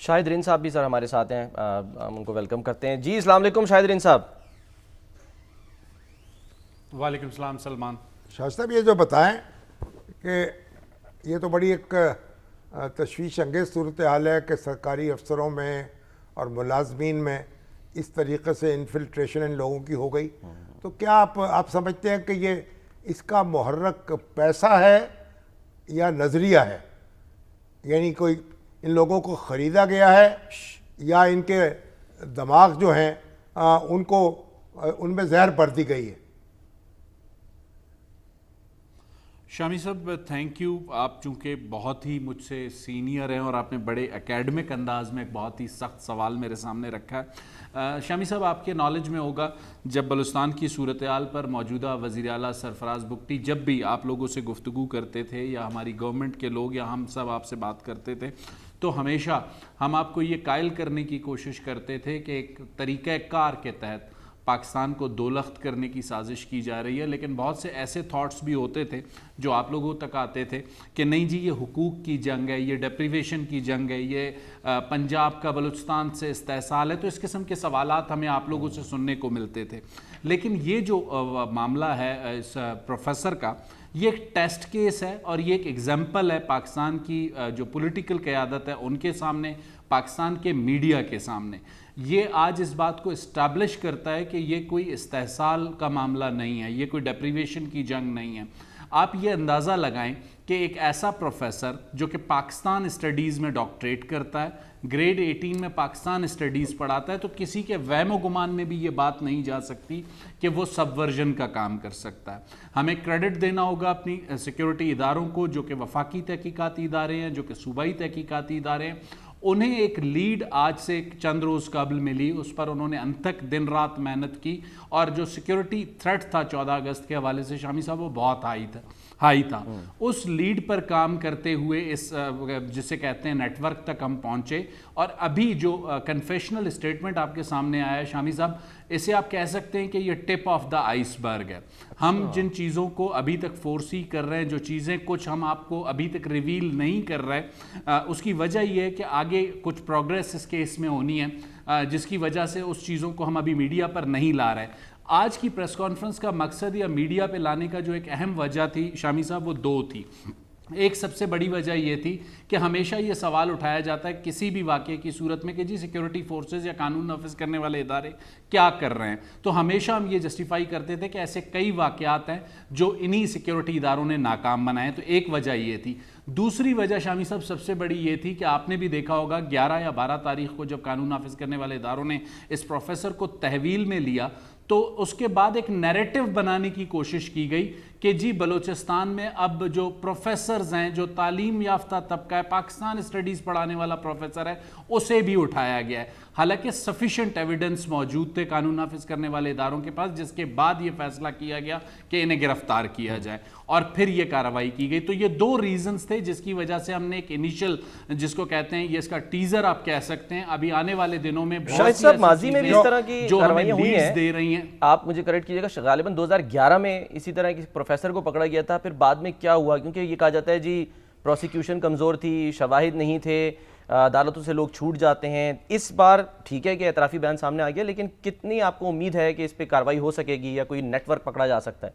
شاہد رین صاحب بھی سر ہمارے ساتھ ہیں، ہم ان کو ویلکم کرتے ہیں. جی السلام علیکم شاہد رین صاحب. وعلیکم السلام سلمان. شاہ صاحب یہ جو بتائیں کہ یہ تو بڑی ایک تشویش انگیز صورتحال ہے کہ سرکاری افسروں میں اور ملازمین میں اس طریقے سے انفلٹریشن ان لوگوں کی ہو گئی، تو کیا آپ سمجھتے ہیں کہ یہ اس کا محرک پیسہ ہے یا نظریہ ہے؟ یعنی کوئی ان لوگوں کو خریدا گیا ہے یا ان کے دماغ جو ہیں ان میں زہر بھر دی گئی ہے؟ شامی صاحب تھینک یو. آپ چونکہ بہت ہی مجھ سے سینئر ہیں اور آپ نے بڑے اکیڈمک انداز میں ایک بہت ہی سخت سوال میرے سامنے رکھا ہے. شامی صاحب آپ کے نالج میں ہوگا جب بلوچستان کی صورتحال پر موجودہ وزیر اعلیٰ سرفراز بگٹی جب بھی آپ لوگوں سے گفتگو کرتے تھے یا ہماری گورنمنٹ کے لوگ یا ہم سب آپ سے بات کرتے تھے تو ہمیشہ ہم آپ کو یہ قائل کرنے کی کوشش کرتے تھے کہ ایک طریقہ کار کے تحت پاکستان کو دولخت کرنے کی سازش کی جا رہی ہے، لیکن بہت سے ایسے تھاٹس بھی ہوتے تھے جو آپ لوگوں تک آتے تھے کہ نہیں جی یہ حقوق کی جنگ ہے، یہ ڈیپریویشن کی جنگ ہے، یہ پنجاب کا بلوچستان سے استحصال ہے. تو اس قسم کے سوالات ہمیں آپ لوگوں سے سننے کو ملتے تھے. لیکن یہ جو معاملہ ہے اس پروفیسر کا، یہ ایک ٹیسٹ کیس ہے اور یہ ایک ایگزامپل ہے پاکستان کی جو پولیٹیکل قیادت ہے ان کے سامنے، پاکستان کے میڈیا کے سامنے. یہ آج اس بات کو اسٹیبلش کرتا ہے کہ یہ کوئی استحصال کا معاملہ نہیں ہے، یہ کوئی ڈیپریویشن کی جنگ نہیں ہے. آپ یہ اندازہ لگائیں کہ ایک ایسا پروفیسر جو کہ پاکستان اسٹڈیز میں ڈاکٹریٹ کرتا ہے، گریڈ 18 میں پاکستان اسٹڈیز پڑھاتا ہے، تو کسی کے وہم و گمان میں بھی یہ بات نہیں جا سکتی کہ وہ سب ورژن کا کام کر سکتا ہے. ہمیں کریڈٹ دینا ہوگا اپنی سیکیورٹی اداروں کو جو کہ وفاقی تحقیقاتی ادارے ہیں، جو کہ صوبائی تحقیقاتی ادارے ہیں. انہیں ایک لیڈ آج سے چند روز قبل ملی، اس پر انہوں نے انتھک دن رات محنت کی اور جو سیکیورٹی تھریٹ تھا 14 اگست کے حوالے سے شامی صاحب وہ بہت ہائی تھا. اس لیڈ پر کام کرتے ہوئے اس جسے کہتے ہیں نیٹ ورک تک ہم پہنچے اور ابھی جو کنفیشنل اسٹیٹمنٹ آپ کے سامنے آیا ہے شامی صاحب، اسے آپ کہہ سکتے ہیں کہ یہ ٹپ آف دا آئس برگ ہے. ہم جن چیزوں کو ابھی تک فورسی کر رہے ہیں، جو چیزیں کچھ ہم آپ کو ابھی تک ریویل نہیں کر رہے، اس کی وجہ یہ ہے کہ آگے کچھ پروگریس اس کیس میں ہونی ہے جس کی وجہ سے اس چیزوں کو ہم ابھی میڈیا پر نہیں لا رہے. آج کی پریس کانفرنس کا مقصد یا میڈیا پہ لانے کا جو ایک اہم وجہ تھی شامی صاحب وہ دو تھی. ایک سب سے بڑی وجہ یہ تھی کہ ہمیشہ یہ سوال اٹھایا جاتا ہے کسی بھی واقعے کی صورت میں کہ جی سیکیورٹی فورسز یا قانون نافذ کرنے والے ادارے کیا کر رہے ہیں. تو ہمیشہ ہم یہ جسٹیفائی کرتے تھے کہ ایسے کئی واقعات ہیں جو انہی سیکیورٹی اداروں نے ناکام بنائے. تو ایک وجہ یہ تھی. دوسری وجہ شامی صاحب سب سے بڑی یہ تھی کہ آپ نے بھی دیکھا ہوگا 11 یا 12 تاریخ کو جب قانون نافذ کرنے والے اداروں نے اس پروفیسر کو تحویل میں لیا تو اس کے بعد ایک نیریٹو بنانے کی کوشش کی گئی کہ جی بلوچستان میں اب جو پروفیسرز ہیں، جو تعلیم یافتہ طبقہ ہے، پاکستان اسٹڈیز پڑھانے والا پروفیسر ہے، اسے بھی اٹھایا گیا ہے. حالانکہ سفیشینٹ ایویڈنس موجود تھے قانون نافذ کرنے والے اداروں کے پاس، جس کے بعد یہ فیصلہ کیا گیا کہ انہیں گرفتار کیا جائے اور پھر یہ کارروائی کی گئی. تو یہ دو ریزنز تھے جس کی وجہ سے ہم نے ایک انیشل جس کو کہتے ہیں یہ اس کا ٹیزر آپ کہہ سکتے ہیں، ابھی آنے والے دنوں میں شاہد صاحب ماضی میں بھی اس طرح کی جو ہمیں کارروائیاں ہوئی ہیں دے رہی ہیں. آپ مجھے کریکٹ کیجیے گا، غالباً 2011 میں اسی طرح کی پروفیسر کو پکڑا گیا تھا. پھر بعد میں کیا ہوا؟ کیونکہ یہ کہا جاتا ہے جی پروسیکیوشن کمزور تھی، شواہد نہیں تھے، عدالتوں سے لوگ چھوٹ جاتے ہیں. اس بار ٹھیک ہے کہ اعترافی بیان سامنے آ گیا، لیکن کتنی آپ کو امید ہے کہ اس پہ کارروائی ہو سکے گی یا کوئی نیٹ ورک پکڑا جا سکتا ہے؟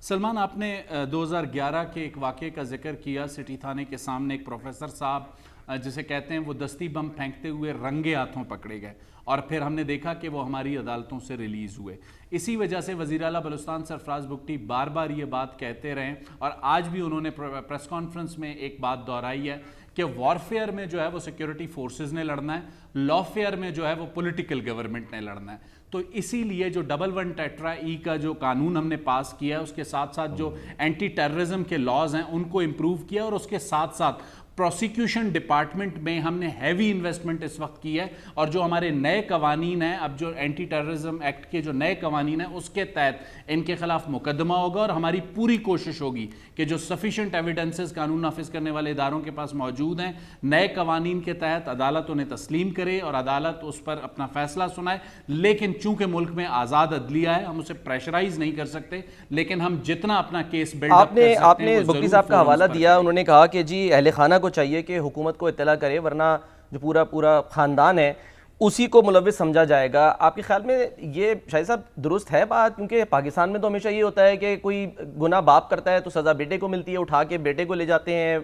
سلمان، آپ نے 2011 کے ایک واقعے کا ذکر کیا. سٹی تھانے کے سامنے ایک پروفیسر صاحب جسے کہتے ہیں وہ دستی بم پھینکتے ہوئے رنگے ہاتھوں پکڑے گئے اور پھر ہم نے دیکھا کہ وہ ہماری عدالتوں سے ریلیز ہوئے. اسی وجہ سے وزیر اعلیٰ بلوچستان سرفراز بگٹی بار بار یہ بات کہتے رہے اور آج بھی انہوں نے پریس کانفرنس میں ایک بات دہرائی ہے کہ وارفیئر میں جو ہے وہ سیکیورٹی فورسز نے لڑنا ہے، لا فیئر میں جو ہے وہ پولیٹیکل گورنمنٹ نے لڑنا ہے. تو اسی لیے جو 11 ٹیٹرا ای کا جو قانون ہم نے پاس کیا ہے، اس کے ساتھ ساتھ جو اینٹی ٹیررزم کے لاز ہیں ان کو امپروو کیا اور اس کے ساتھ ساتھ پروسیکیوشن ڈپارٹمنٹ میں ہم نے ہیوی انویسٹمنٹ اس وقت کی ہے. اور جو ہمارے نئے قوانین ہیں، اب جو اینٹی ٹیررزم ایکٹ کے جو نئے قوانین ہیں اس کے تحت ان کے خلاف مقدمہ ہوگا اور ہماری پوری کوشش ہوگی کہ جو سفیشینٹ ایویڈنسز قانون نافذ کرنے والے اداروں کے پاس موجود ہیں نئے قوانین کے تحت عدالت انہیں تسلیم کرے اور عدالت اس پر اپنا فیصلہ سنائے. لیکن چونکہ ملک میں آزاد عدلیہ ہے، ہم اسے پریشرائز نہیں کر سکتے، لیکن ہم جتنا اپنا کیس بلڈ اپ کر سکتے ہیں. آپ نے بگٹی صاحب کا حوالہ دیا، انہوں نے کہا کہ جی اہل خانہ کو چاہیے کہ حکومت کو اطلاع کرے، ورنہ جو پورا خاندان ہے اسی کو ملوث سمجھا جائے گا. آپ کے خیال میں یہ شاہد صاحب درست ہے بات؟ کیونکہ پاکستان میں تو ہمیشہ یہ ہوتا ہے کہ کوئی گناہ باپ کرتا ہے تو سزا بیٹے کو ملتی ہے، اٹھا کے بیٹے کو لے جاتے ہیں.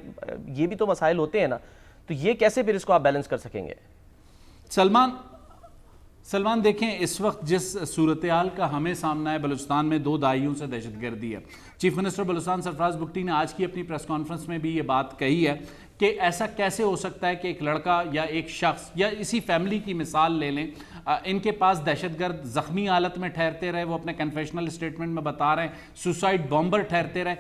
یہ بھی تو مسائل ہوتے ہیں نا، تو یہ کیسے پھر اس کو آپ بیلنس کر سکیں گے؟ سلمان دیکھیں اس وقت جس صورتحال کا ہمیں سامنا ہے، بلوچستان میں 2 دہائیوں سے دہشت گردی ہے. چیف منسٹر بلوچستان سرفراز بگٹی نے آج کی اپنی پریس کانفرنس میں بھی یہ بات کہی ہے کہ ایسا کیسے ہو سکتا ہے کہ ایک لڑکا یا ایک شخص یا اسی فیملی کی مثال لے لیں، ان کے پاس دہشت گرد زخمی حالت میں ٹھہرتے رہے، وہ اپنے کنفیشنل اسٹیٹمنٹ میں بتا رہے ہیں سوسائڈ بامبر ٹھہرتے رہے.